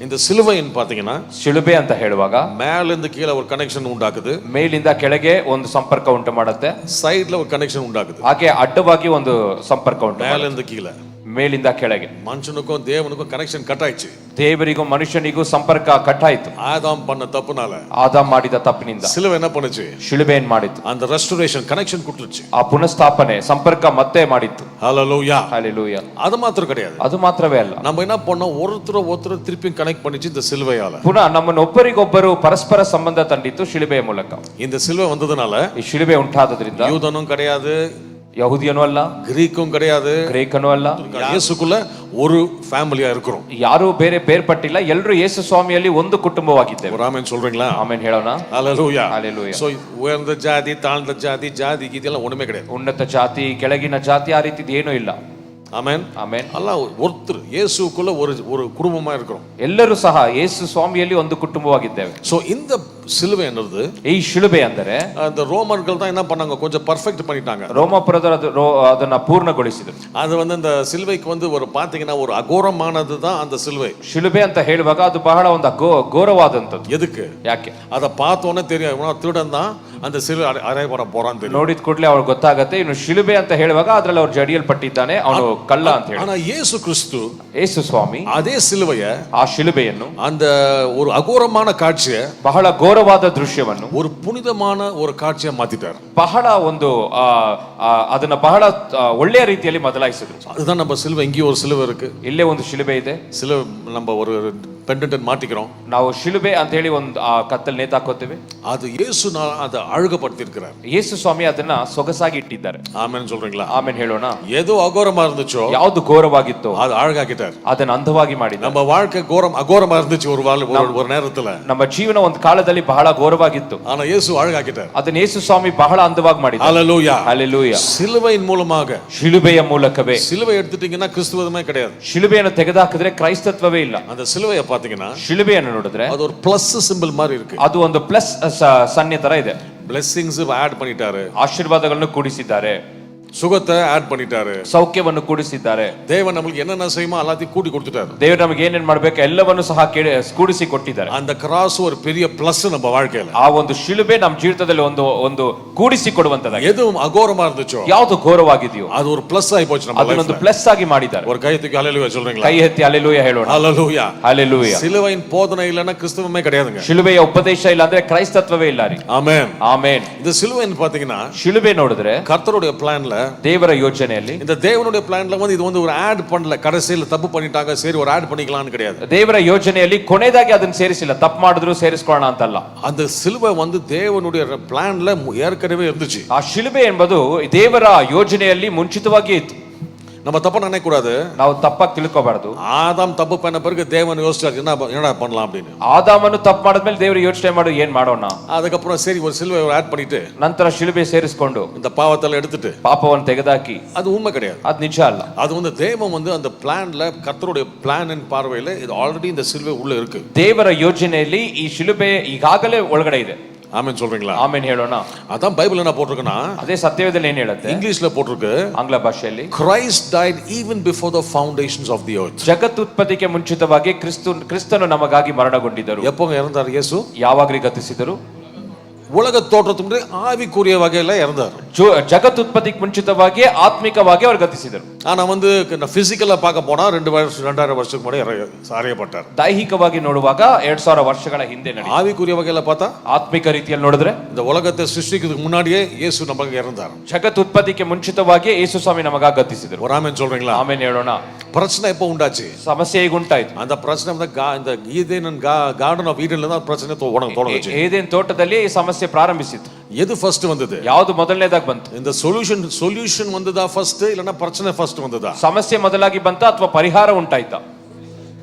இந்த சிலுவைன்னு பாத்தீங்கன்னா ಶಿಲುಬೆ ಅಂತ ಹೇಳುವಾಗ மேலிருந்து கீழே ஒரு கனெக்ஷன் உண்டாக்குது, ಮೇಲಿಂದ ಕೆಳಗೆ ಒಂದು ಸಂಪರ್ಕ ಉಂಟು ಮಾಡುತ್ತೆ, சைடுல ஒரு கனெக்ஷன் உண்டாக்குது. ಹಾಗೆ ಅಡ್ಡವಾಗಿ ಒಂದು ಸಂಪರ್ಕ ಉಂಟು ಮಾಡುತ್ತೆ. மேலிருந்து கீழே ಮೇಲಿಂದ ಕೆಳಗೆ மனுஷனுக்கும் தேவனுக்கும் கனெக்ஷன் கட் ஆயிடுச்சு. ದೇವರಿಗೂ ಮನುಷ್ಯನಿಗೂ ಸಂಪರ್ಕ ಕಟ್ಟಾಯ್ತು. ஆதாம் பண்ண தப்புனால ಆದಾಮ್ ಮಾಡಿದ ತಪ್ಪಿನಿಂದ சிலுவை என்ன பண்ணுச்சு? ಶಿಲುಬೆ ಏನ್ ಮಾಡಿತ್ತು? அந்த ரெஸ்டோரேஷன் கனெக்ஷன் கொடுத்துச்சு. ಆ ಪುನಃಸ್ಥಾಪನೆ ಸಂಪರ್ಕ ಮತ್ತೆ ಮಾಡಿತ್ತು. ஹalleluya. ಹಲ್ಲೆಲೂಯಾ. அது மாத்திரம் கிடையாது, ಅದು ಮಾತ್ರವೇ ಅಲ್ಲ, நம்ம என்ன பண்ணோம், ஒருத்தர் திருப்பி கனெக்ட் பண்ணிச்சு இந்த சிலுவையால. ಪುನಃ ನಮ್ಮನ್ನು ಒಬ್ಬರಿಗೊಬ್ಬರು ಪರಸ್ಪರ ಸಂಬಂಧ ತಂದಿತ್ತು ಶಿಲುಬೆಯ ಮೂಲಕ. இந்த சிலுவை வந்ததுனால ಈ ಶಿಲುಬೆ ಉಂಟಾದದ್ರಿಂದ யூதனும் கிடையாது, ಯಹೂದಿಯನೂ ಅಲ್ಲ, ಗ್ರೀக்கும் கிடையாது, ಗ್ರೀಕನೂ ಅಲ್ಲ, இயேசுக்குள்ள ஒரு ஃபேமிலியா இருக்கிறோம். ಯಾರು ಬೇರೆ ಬೇರ್ಪಟ್ಟಿಲ್ಲ, ಎಲ್ಲರೂ ಯೇಸು ಸ್ವಾಮಿಯಲ್ಲಿ ಒಂದು ಕುಟುಂಬವಾಗಿದ್ದೇವೆ. ஒரு ஆமென் சொல்றீங்களா? ಆಮೇನ್ ಹೇಳೋಣ. ஹalleluya. ಹಲ್ಲೆಲೂಯಾ. சோ உயர்ந்த ஜாதி தாழ்ந்த ஜாதி ஜாதி இதெல்லாம் ஒண்ணுமே கிடையாது. ಉನ್ನತ ಜಾತಿ ಕೆಳಗಿನ ಜಾತಿ ಆ ರೀತಿದು ಏನೂ ಇಲ್ಲ. ஆமென். ಆಮೇನ್. அல்லாஹ் ஒருத்தர் இயேசுக்குள்ள ஒரு குடும்பமா இருக்கிறோம். ಎಲ್ಲರೂ ಸಹ ಯೇಸು ಸ್ವಾಮಿಯಲ್ಲಿ ಒಂದು ಕುಟುಂಬವಾಗಿದ್ದೇವೆ. சோ இந்த சிலுவை என்னது? ಈ ಶಿಲುಬೆ ಅಂದರೆ அந்த ரோமர்கள் தான் என்ன பண்ணாங்க, கொஞ்சம் பர்ஃபெக்ட் பண்ணிட்டாங்க. ರೋಮಪುರದವರು ಅದನ್ನ ಪೂರ್ಣಗೊಳಿಸಿದರು. அது இந்த சிலுவைக்கு ஒரு பாத்தீங்கன்னா ஒரு அகோரமானது தான் அந்த சிலுவை. ಶಿಲುಬೆ ಅಂತ ಹೇಳುವಾಗ ಅದು ಬಹಳ ಒಂದು ಘೋರವಾದಂತದ್ದು. எதுக்கு? ಯಾಕೆ? அதை பார்த்தோன்னே தெரியும் இவன் திருடன் தான் அந்த சிலுவை அறையப்பட போறான்னு தெரியும். ನೋಡಿದ ಕೂಡಲೇ ಅವ್ರಿಗೆ ಗೊತ್ತಾಗತ್ತೆ ಇನ್ನು ಶಿಲುಬೆ ಅಂತ ಹೇಳುವಾಗ ಅದ್ರಲ್ಲಿ ಅವ್ರು ಜಡಿಯಲ್ಪಟ್ಟಿದ್ದಾನೆ, ಅವನು ಕಳ್ಳ ಅಂತ ಹೇಳಿ. ஆனா இயேசு கிறிஸ்து ಯೇಸು ಸ್ವಾಮಿ அதே சிலுவைய, ಆ ಶಿಲುಬೆಯನ್ನು, அந்த ஒரு அகோரமான காட்சியை ಬಹಳ ಘೋರವಾದ ದೃಶ್ಯವನ್ನು ஒரு புனிதமான ஒரு காட்சியா மாத்திட்டார். ಬಹಳ ಒಂದು ಅದನ್ನ ಬಹಳ ಒಳ್ಳೆಯ ರೀತಿಯಲ್ಲಿ ಬದಲಾಯಿಸಿದ್ರು. அதுதான் நம்ம சிலுவை. இங்கே ஒரு சிலுவை இருக்கு, ಇಲ್ಲೇ ಒಂದು ಶಿಲುಬೆ ಇದೆ. சிலுவை நம்ம ஒரு பெண்டன்ட் மாட்டிக்கிறோம். ನಾವು ಶಿಲುಬೆ ಅಂತ ಹೇಳಿ ಒಂದು ಕತ್ತಲ್ಲಿ ನೇತಾಕೋತೀವಿ. அது இயேசு அதை அழகுபடுத்தி இருக்கிறார். ಯೇಸು ಸ್ವಾಮಿ ಅದನ್ನ ಸೊಗಸಾಗಿ ಇಟ್ಟಿದ್ದಾರೆ. ஆமென் சொல்றீங்களா? ಆಮೇಲೆ ಹೇಳೋಣ. ஏதோ அகோரமா இருந்துச்சோ ಯಾವುದು ಘೋರವಾಗಿತ್ತು அது அழகாக்கிட்டார். ಅದನ್ನ ಅಂದವಾಗಿ ಮಾಡಿದ್ದಾರೆ. நம்ம வாழ்க்கை அகோரமா இருந்துச்சு ஒரு நேரத்துல. ನಮ್ಮ ಜೀವನ ಒಂದು ಕಾಲದಲ್ಲಿ ಬಹಳ ಘೋರವಾಗಿತ್ತು, ஆனா இயேசு அழகாக்கிட்டார். ಅದನ್ನ ಯೇಸು ಸ್ವಾಮಿ ಬಹಳ ಅಂದವಾಗಿ ಮಾಡಿದ್ದಾರೆ. ஹalleluya. ಹಲ್ಲೆಲೂಯಾ. சிலுவையின் மூலமாக, ಶಿಲುಬೆಯ ಮೂಲಕವೇ. சிலுவை எடுத்துட்டீங்கன்னா கிறிஸ்துவமே கிடையாது. ಶಿಲುಬೆಯನ್ನು ತೆಗೆದುಹಾಕಿದ್ರೆ ಕ್ರೈಸ್ತತ್ವವೇ ಇಲ್ಲ. அந்த சிலுவையை பாத்தீங்கன்னா ಶಿಲುಬೆಯನ್ನು ನೋಡಿದ್ರೆ அது ஒரு பிளஸ் சிம்பல் மாதிரி இருக்கு. ಅದು ಒಂದು ಪ್ಲಸ್ ಸನ್ನೆ ತರ ಇದೆ. ಬ್ಲೆಸ್ಸಿಂಗ್ಸ್ ಆಡ್ பண்ணிட்டாரு, ಆಶೀರ್ವಾದಗಳನ್ನು ಕೂಡಿಸಿದ್ದಾರೆ, சுகத்தை ஆட் பண்ணிட்டாரு, ಸೌಖ್ಯವನ್ನು ಕೂಡಿಸಿದ್ದಾರೆ. தேவன் நமக்கு என்னென்ன செய்யுமோ எல்லாத்தையும் கூட்டி கொடுத்துட்டாரு. ದೇವರು ನಮಗೆ ಏನೇನ್ ಮಾಡ್ಬೇಕು ಎಲ್ಲವನ್ನು ಸಹ ಕೂಡಿಸಿ ಕೊಟ್ಟಿದ್ದಾರೆ. அந்த கிராஸ் ஒரு பெரிய பிளஸ் நம்ம வாழ்க்கையில. ಆ ಒಂದು ಶಿಲುಬೆ ನಮ್ಮ ಜೀವಿತದಲ್ಲಿ ಒಂದು ಕೂಡಿಸಿ ಕೊಡುವಂತದಾಗಿದೆ. எதுவும் அகோரமா இருந்துச்சோ, ಯಾವುದು ಘೋರವಾಗಿದೆಯೋ அது ஒரு பிளஸ் ஆகி போச்சு நம்ம லைஃப்ல. ಅದನ್ನೊಂದು ಪ್ಲಸ್ ಆಗಿ ಮಾಡಿದ್ದಾರೆ. ஒரு கையத்துக்கு ஹalleluya சொல்றீங்களா? ಕೈ ಎತ್ತಿ ಹಲ್ಲೆಲೂಯಾ ಹೇಳೋಣ. ஹalleluya. ಹಲ್ಲೆಲೂಯಾ. சிலுவையின் போதனை இல்லனா கிறிஸ்தவமே கிடையாதுங்க. ಶಿಲುಬೆಯ ಉಪದೇಶ ಇಲ್ಲ ಅಂದ್ರೆ ಕ್ರೈಸ್ತತ್ವವೇ ಇಲ್ಲ ರೀ. ஆமென். ಆಮೆನ್. இந்த சிலுவைன்னு பாத்தீங்கன்னா ಶಿಲುಬೆ ನೋಡಿದ್ರೆ கர்த்தருடைய பிளான்ல, ದೇವರ ಯೋಜನೆಯಲ್ಲಿ, இந்த தேவனுடைய பிளான்ல இது ஒரு ஆட் பண்ணல, கடைசியில தப்பு பண்ணிட்டாங்க சரி ஒரு ஆட் பண்ணிக்கலாம்னு கிடையாது. ದೇವರ ಯೋಜನೆಯಲ್ಲಿ ಕೊನೆಯದಾಗಿ ಅದನ್ನ ಸೇರಿಸಿಲ್ಲ, ತಪ್ಪು ಮಾಡಿದ್ರು ಸೇರಿಸ್ಕೊಳ್ಳೋಣ ಅಂತಲ್ಲ. அந்த சிலுவை தேவனுடைய பிளான்ல ஏற்கனவே இருந்துச்சு. ಆ ಶಿಲುಬೆ ಎಂಬುದು ದೇವರ ಯೋಜನೆಯಲ್ಲಿ ಮುಂಚಿತವಾಗಿ ಇತ್ತು. நம்ம தப்பா நினைக்க கூடாது, ನಾವು ತಪ್ಪಾಗಿ ತಿಳ್ಕೋಬಾರದು. ஆதாம் தப்பு பண்ண பிறகு தேவன் யோசிச்சாரு என்னடா பண்ணலாம் அப்படின்னு. ಆದಾಮನು ತಪ್ಪು ಮಾಡಿದ್ಮೇಲೆ ದೇವರು ಯೋಚನೆ ಮಾಡು ಏನ್ ಮಾಡೋಣ. அதுக்கப்புறம் சரி ஒரு சிலுவை ஆட் பண்ணிட்டு ನಂತರ ಶಿಲುಬೆ ಸೇರಿಸಿಕೊಂಡು இந்த பாவத்தெல்லாம் எடுத்துட்டு ಪಾಪವನ್ನು ತೆಗೆದಾಕಿ. அது உண்மை கிடையாது, ಅದು ನಿಜ ಅಲ್ಲ. அது தேவன் அந்த பிளான்ல, கர்த்தருடைய பிளான் பார்வையில இது ஆல்ரெடி இந்த சிலுவை உள்ள இருக்கு. ದೇವರ ಯೋಜನೆಯಲ್ಲಿ ಈ ಶಿಲುಬೆ ಈಗಾಗಲೇ ಒಳಗಡೆ ಇದೆ. ஆமென் சொல்றீங்களா? ಆಮೇನ್ ಹೇಳೋಣ. அதான் பைபிள் என்ன போட்டிருக்குன்னா, ಅದೇ ಸತ್ಯವೇದದಲ್ಲಿ ಏನ್ ಹೇಳುತ್ತೆ, இங்கிலீஷ்ல போட்டிருக்கு, ಆಂಗ್ಲ ಭಾಷೆಯಲ್ಲಿ, Christ died even before the foundations of the earth. ಜಗತ್ತುತ್ಪತ್ತಿಗೆ ಮುಂಚಿತವಾಗಿ ಕ್ರಿಸ್ತನು ನಮಗಾಗಿ ಮರಣಗೊಂಡಿದ್ದರು. எப்போ இறந்தார் இயேசு? ಯಾವಾಗ್ರಿ ಗತಿಸಿದರು? உலக தோற்றத்துக்கு முன்னாடி ஆவிக்குரிய வகையில இறந்தார். ಜಗತ್ತುತ್ಪತ್ತಿಗೆ ಮುಂಚಿತವಾಗಿ ಆತ್ಮಿಕವಾಗಿ ಅವರು ಗತಿಸಿದರು. ஆனா பிசிக்கலா பார்க்க போனா 2000 வருஷத்துக்கு முன்னாடி அறியப்பட்டார். ದೈಹಿಕವಾಗಿ ನೋಡುವಾಗ 2000 ವರ್ಷಗಳ ಹಿಂದೆ ನಡೆಯಿತು. ஆவிக்குரிய வகையில பார்த்தா, ಆತ್ಮಿಕ ರೀತಿಯಲ್ಲಿ ನೋಡಿದ್ರೆ இந்த உலகத்தை சிருஷ்டிக்கிறதுக்கு முன்னாடியே இயேசு நமக்கு இறந்தார். ಜಗತ್ತುತ್ಪತ್ತಿಗೆ ಮುಂಚಿತವಾಗಿ ಯೇಸು ಸ್ವಾಮಿ ನಮಗಾಗಿ ಗತಿಸಿದರು. ஒரு ஆமென் சொல்றீங்களா? ಆಮೇನ್ ಹೇಳೋಣ. பிரச்சனை எப்போ உண்டாச்சு? ಸಮಸ್ಯೆ ಈಗ ಉಂಟಾಯ್ತು. அந்த பிரச்சனை இந்த ஈதேன் கார்டன் ஆஃப் ஈடன்ல தான் பிரச்சனை தொடங்குச்சு. ಏದೇನ್ ತೋಟದಲ್ಲಿ ಈ ಸಮಸ್ಯೆ ಪ್ರಾರಂಭಿಸಿತು. எது ஃபர்ஸ்ட் வந்தது? ಯಾವುದು ಮೊದಲನೇದಾಗಿ ಬಂತು? இந்த சொல்யூஷன் வந்ததா ஃபர்ஸ்ட் இல்லனா பிரச்சனை ஃபர்ஸ்ட் வந்ததா? ಸಮಸ್ಯೆ ಮೊದಲಾಗಿ ಬಂತಾ ಅಥವಾ ಪರಿಹಾರ ಉಂಟಾಯ್ತಾ?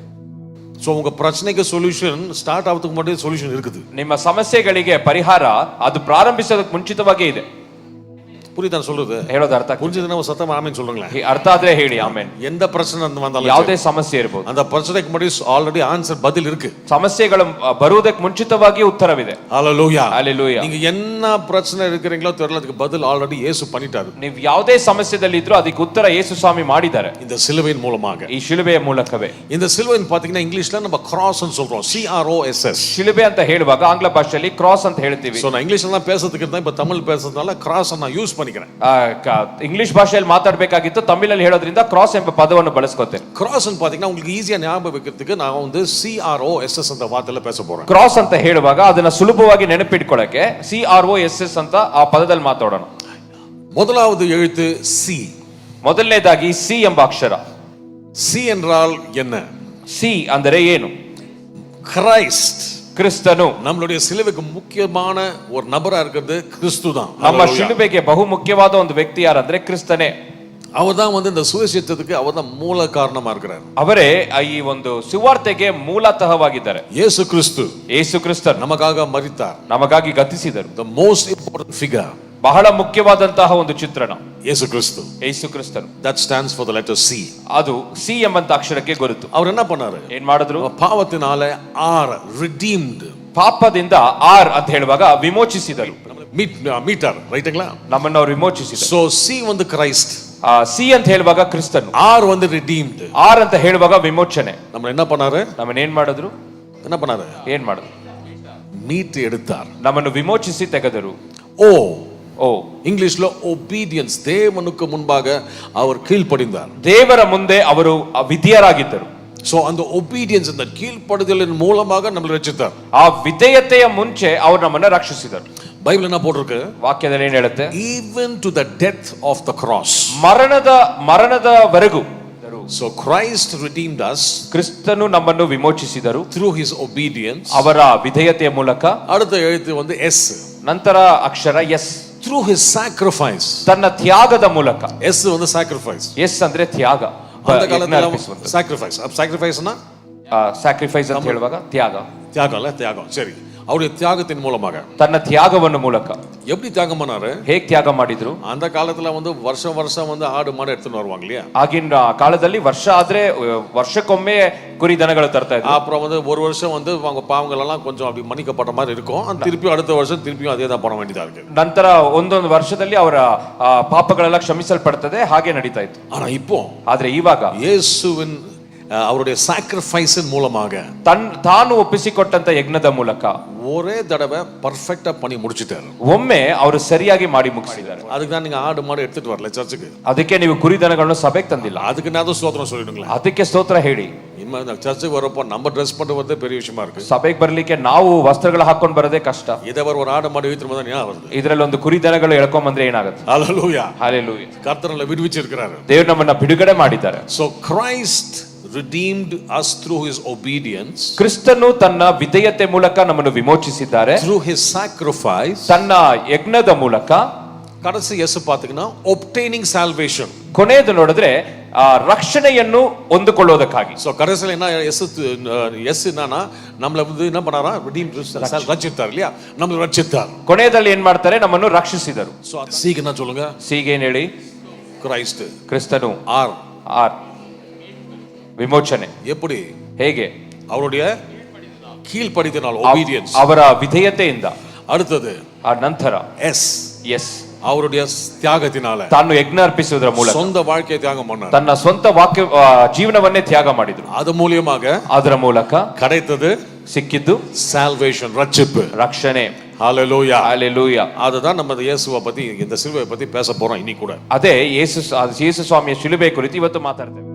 சோ உங்க பிரச்சனைக்கு சொல்யூஷன் ஸ்டார்ட் ஆகிறதுக்கு முன்னாடி சொல்யூஷன் இருக்குது. ನಿಮ್ಮ ಸಮಸ್ಯೆಗಳಿಗೆ ಪರಿಹಾರ ಅದು ಪ್ರಾರಂಭಿಸೋದಕ್ಕೆ ಮುಂಚಿತವಾಗೇ ಇದೆ. புரியுதா நான் சொல்றது? ಹೇಳೋದು ಅರ್ಥ புரிஞ்சதுன்னா ஒரு சத்தமா ஆமென் சொல்லுங்களேன். ಅರ್ಥ ಆದ್ರೆ ಹೇಳಿ ಆಮೇನ್. எந்த பிரச்சனை வந்தாலும் ಯಾವುದೇ ಸಮಸ್ಯೆ ಇರಬಹುದು, அந்த பிரச்சனைக்கு முன்னாடி ஆல்ரெடி ஆன்சர் பதில் இருக்கு. ಸಮಸ್ಯೆಗಳು ಬರುವುದಕ್ಕೆ ಮುಂಚಿತವಾಗಿ ಉತ್ತರವಿದೆ. ஹalleluya. Hallelujah. நீங்க என்ன பிரச்சனை இருக்கிறீங்களோ தெரியல, அதுக்கு பதில் ஆல்ரெடி இயேசு பண்ணிட்டாரு. ನೀವು ಯಾವುದೇ ಸಮಸ್ಯೆದಲ್ಲಿ ಇದ್ರೂ ಅದಕ್ಕೆ ಉತ್ತರ ಯೇಸು ಸ್ವಾಮಿ ಮಾಡಿದ್ದಾರೆ இந்த சிலுவையின் மூலமாக. ಈ ಶಿಲುಬೆಯ ಮೂಲಕವೇ. இந்த சிலுவையின் பாத்தீங்கன்னா இங்கிலீஷ்ல நம்ம கிராஸ் ன்னு சொல்றோம், CROSS. ಶಿಲುಬೆ ಅಂತ ಹೇಳುವಾಗ ಆಂಗ್ಲ ಭಾಷೆಯಲ್ಲಿ ಕ್ರಾಸ್ ಅಂತ ಹೇಳ್ತೀವಿ. சோ நான் இங்கிலீஷ்ல தான் பேசிட்டு இருக்கேன், இப்ப தமிழ் பேசுறதுனால கிராஸ் நான் யூஸ் பண்ணிக்கிறேன். ಇಂಗ್ಲಿಷ್ ಭಾಷೆಯಲ್ಲಿ ಮಾತಾಡಬೇಕಾಗಿತ್ತು, ತಮಿಳಲ್ಲಿ ಹೇಳೋದ್ರಿಂದ ಕ್ರಾಸ್ ಎಂಬ ಪದವನ್ನು ಬಳಸ್ಕೊತೇನೆ. கிராஸ் ன்னு பாத்தீங்கன்னா உங்களுக்கு ஈஸியா ஞாபகம் வைக்கிறதுக்கு நான் வந்து CROSS அந்த வார்த்தையில பேச போறேன். ಕ್ರಾಸ್ ಅಂತ ಹೇಳುವಾಗ ಅದನ್ನ ಸುಲಭವಾಗಿ ನೆನಪಿಟ್ಕೊಳ್ಳಕ್ಕೆ CROSS ಅಂತ ಆ ಪದದಲ್ಲಿ ಮಾತಾಡೋಣ. முதலாவது எழுத்து C. ಮೊದಲನೇದಾಗಿ ಸಿ ಎಂಬ ಅಕ್ಷರ. C என்றால் என்ன? ಸಿ ಅಂದರೆ ಏನು? கிரைஸ்ட். ಕ್ರಿಸ್ತನು. நம்மளுடைய சிலுவைக்கு முக்கியமான ஒரு நபரா இருக்கிறது கிறிஸ்து தான். ನಮ್ಮ ಶಿಲುಬೆಗೆ ಬಹು ಮುಖ್ಯವಾದ ಒಂದು ವ್ಯಕ್ತಿ ಯಾರಂದ್ರೆ ಕ್ರಿಸ್ತನೇ. அவர்தான் வந்து இந்த சுவிசேஷத்துக்கு அவர்தான் மூல காரணமா இருக்கிறார். ಅವರೇ ಈ ಒಂದು ಸುವಾರ್ತೆಗೆ ಮೂಲತಃವಾಗಿದ್ದಾರೆ. ಯೇಸು ಕ್ರಿಸ್ತು. ಯೇಸು ಕ್ರಿಸ್ತನು ನಮಗಾಗಿ ಮರಿತಾರ್, ನಮಗಾಗಿ ಗತಿಸಿದರು. the most important figure. ಬಹಳ ಮುಖ್ಯವಾದಂತಹ ಒಂದು ಚಿತ್ರಣ ಯೇಸು ಕ್ರಿಸ್ತು. ಯೇಸು ಕ್ರಿಸ್ತನು. that stands for the letter C. ಅದು ಸಿ ಎಂಬಂತ ಅಕ್ಷರಕ್ಕೆ ಗುರುತು. ಅವರು என்ன பண்ணாரு? ಏನ್ ಮಾಡಿದ್ರು? ಪಾಪத்தினால ಆರ್ redeemed. ಪಾಪದಿಂದ ಆರ್ ಅಂತ ಹೇಳುವಾಗ ವಿಮೋಚಿಸಿದರು. ಮೀಟರ್ ರೈಟ್ங்களா? ನಮ್ಮನ್ನು ಅವರು ವಿಮೋಚಿಸಿದರು. so C வந்து கிரைஸ்ட், ಸಿ ಅಂತ ಹೇಳುವಾಗ ಕ್ರಿಸ್ತನು, ಆರ್ வந்து redeemed. ಆರ್ ಅಂತ ಹೇಳುವಾಗ ವಿಮೋಚನೆ. நம்ம என்ன பண்ணாரு? ನಮ್ಮನ್ನ ಏನ್ ಮಾಡಿದ್ರು? என்ன பண்ணாரு? ಏನ್ ಮಾಡಿದ್ರು? மீட்டு எடுத்தார். ನಮ್ಮನ್ನು ವಿಮೋಚಿಸಿ ತೆಗೆದರು. ஓ ಓ ಇಂಗ್ಲಿಷ್ல ಒಬೀಡಿಯನ್ಸ್. ದೇವனுக்கு முன்பாக அவர் கீழ்ப்படிந்தார். ದೇವರ ಮುಂದೆ ಅವರು ವಿಧೇಯರಾಗಿದ್ದರು. சோ அந்த ஒபீடியன்ஸ், அந்த கீழ்ப்படிதலின் மூலமாக நம்மளை ரட்சித்தார். ಆ ವಿಧೇಯತೆಯ ಮುಂಚೆ ಅವರು ನಮ್ಮನ್ನ ರಕ್ಷಿಸಿದರು. பைபிள் என்ன போட்டிருக்கு? ವಾಕ್ಯದಲ್ಲಿ ಏನ್ ಹೇಳುತ್ತೆ? even to the death of the cross. ಮರಣದವರೆಗೂ. so Christ redeemed us. ಕ್ರಿಸ್ತನು ನಮ್ಮನ್ನು ವಿಮೋಚಿಸಿದರು through his obedience. ಅವರ ವಿಧೇಯತೆಯ ಮೂಲಕ. அடுத்த எழுத்து வந்து S. ನಂತರ ಅಕ್ಷರ ಎಸ್. through his sacrifice. ತನ್ನ ತ್ಯಾಗದ ಮೂಲಕ. S வந்து sacrifice. ಎಸ್ ಅಂದ್ರೆ ತ್ಯಾಗ. அந்த காலத்துல sacrifice. sacrificeனா ಸ್ಯಾಕ್ರಿಫೈಸ್ ಅಂತ ಹೇಳುವಾಗ ತ್ಯಾಗ. தியாகம் இல்ல, தியாகம். சரி, அவருடைய தியாகத்தின் மூலமாக. ತನ್ನ ತ್ಯಾಗವನ್ನು ಮೂಲಕ. எப்படி தியாகம் பண்ணாரு? ಹೇಗೆ ತ್ಯಾಗ ಮಾಡಿದ್ರು? அந்த காலத்துல வந்து வருஷம் வந்து ஆடு மாடு எடுத்துட்டு வருவாங்க இல்லையா? ಆಗಿನ ಕಾಲದಲ್ಲಿ ವರ್ಷ ಆದ್ರೆ ವರ್ಷಕ್ಕೊಮ್ಮೆ ಕುರಿ ದನಗಳು ತರ್ತಾ ಇದ್ರು. அப்புறம் வந்து ஒரு வருஷம் வந்து அவங்க பாவங்கள் எல்லாம் கொஞ்சம் அப்படி மன்னிக்கப்பட்ட மாதிரி இருக்கும். திருப்பி அடுத்த வருஷம் திருப்பியும் அதே தான் பண்ண வேண்டியதா இருக்கு. ನಂತರ ಒಂದೊಂದು ವರ್ಷದಲ್ಲಿ ಅವರ ಪಾಪಗಳೆಲ್ಲ ಕ್ಷಮಿಸಲ್ಪಡ್ತದೆ, ಹಾಗೆ ನಡೀತಾ ಇತ್ತು. ஆனா இப்போ ಆದ್ರೆ ಇವಾಗ இயேசுவின் அவருடைய சாக்ரிஃபைஸின் மூலமாக ತಾನು ಒಪ್ಪಿಸಿಕೊಟ್ಟಂತ ಯಜ್ಞದ ಮೂಲಕ ஒரே தடவை பர்ஃபெக்ட்டா பண்ணி முடிச்சிட்டாரு. ಒಮ್ಮೆ ಅವರು ಸರಿಯಾಗಿ ಮಾಡಿ ಮುಗಿಸಿದ್ದಾರೆ. அதுக்கு தான் நீங்க ஆடு மாடு எடுத்துட்டு வரல சர்ச்சுக்கு. ಅದಕ್ಕೆ ನೀವು ಕುರಿ ದನಗಳನ್ನು ಸಭೆಗೆ ತಂದಿಲ್ಲ. அதுக்கு நான் ஸ்தோத்திரம் சொல்லிடுங்களா? ಅದಕ್ಕೆ ಸ್ತೋತ್ರ ಹೇಳಿ. இனிமே சர்ச்சுக்கு வரப்போ நம்ம ட்ரெஸ் பண்ணிட்டு வரதே பெரிய விஷயமா இருக்கு. ಸಭೆಗೆ ಬರ್ಲಿಕ್ಕೆ ನಾವು ವಸ್ತ್ರಗಳು ಹಾಕೊಂಡು ಬರೋದೇ ಕಷ್ಟ. இதவர் ஒரு ஆடு மாடு வைத்து வந்தா ஞாபகம் வருது. ಇದರಲ್ಲಿ ಒಂದು ಕುರಿ ದನಗಳು ಎಳ್ಕೊಂಡ್ ಬಂದ್ರೆ ಏನಾಗುತ್ತೆ? ஹalleluya. ಹಾಲೆಲೂಯಾ. கர்த்தரನ್ನ விடுவிச்சிருக்கிறாரு. ದೇವರು ನಮ್ಮನ್ನ ಬಿಡುಗಡೆ ಮಾಡಿದ್ದಾರೆ. so Christ redeemed us through his obedience. ಕ್ರಿಸ್ತನು ತನ್ನ ವಿಧೇಯತೆ ಮೂಲಕ ನಮ್ಮನ್ನು ವಿಮೋಚಿಸಿದ್ದಾರೆ. through his sacrifice. ತನ್ನ ಯಜ್ಞದ ಮೂಲಕ. ಕಡೆಸಿ ಎಸ್ ಪಾತೀங்கன்னா obtaining salvation. ಕೊನೆಯದು ನೋಡಿದ್ರೆ ರಕ್ಷಣೆಯನ್ನು ಹೊಂದಿಕೊಳ್ಳೋದಕ್ಕಾಗಿ. so ಕಡೆಸಿல என்ன எஸ் என்னன்னா நம்மள வந்து என்ன பண்ணாரா? redeemed, ரட்சித்தார் இல்லையா? நம்மள ரட்சித்தார். ಕೊನೆಯದಲ್ಲಿ ಏನ್ ಮಾಡ್ತಾರೆ? ನಮ್ಮನ್ನು ರಕ್ಷಿಸಿದರು. so சீக்கு என்ன சொல்லுங்க? ಸೀಗೆ ಏನ್ ಹೇಳಿ? கிரைஸ்ட். ಕ್ರಿಸ್ತನು. ஆர் ಆರ್ ವಿಮೋಚನೆ. எப்படி? ಹೇಗೆ? அவருடைய கீழ்ப்படிதனால், obedience. ಅವರ ವಿಧೇಯತೆಯಿಂದ. அடுத்தது ಆ ನಂತರ எஸ். ಎಸ್. அவருடைய தியாகத்தினால. ತಾನು ಯಜ್ಞ ಅರ್ಪಿಸುವುದರ ಮೂಲಕ சொந்த வாழ்க்கையை தியாகம் பண்ணார். ತನ್ನ ಸ್ವಂತ ಜೀವನವನ್ನೇ ತ್ಯಾಗ ಮಾಡಿದ್ರು. அது மூலமாக ಅದರ ಮೂಲಕ கிடைத்தது ಸಿಕ್ಕಿದ್ದು salvation, ரட்சிப்பு, ರಕ್ಷಣೆ. ஹalleluya. ஹalleluya. அதுதான் நம்ம இயேசுவை பத்தி, இந்த சிலுவையை பத்தி பேச போறோம் இன்னி கூட. ಅದೇ ಯೇಸು ಸ್ವಾಮಿಯ ಶಿಲುಬೆ ಕುರಿತು ಇವತ್ತು ಮಾತಾಡ್ತೇವೆ.